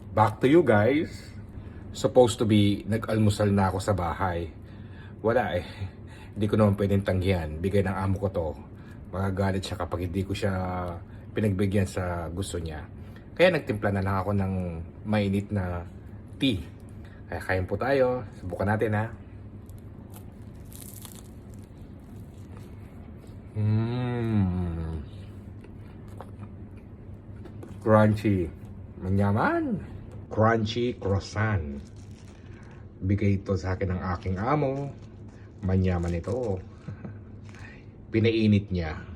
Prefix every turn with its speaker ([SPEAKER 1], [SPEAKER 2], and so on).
[SPEAKER 1] Back to you guys. Supposed to be nag-almusal na ako sa bahay. Wala eh. Hindi ko naman pwedeng tanggihan. Bigay ng amo ko to. Magagalit siya kapag hindi ko siya pinagbigyan sa gusto niya. Kaya nagtimpla na lang ako ng mainit na tea. Kaya kain po tayo. Subukan natin ha. Crunchy. Manyaman. Crunchy croissant. Bigay ito sa akin ng aking amo. Manyaman ito. Pinainit niya.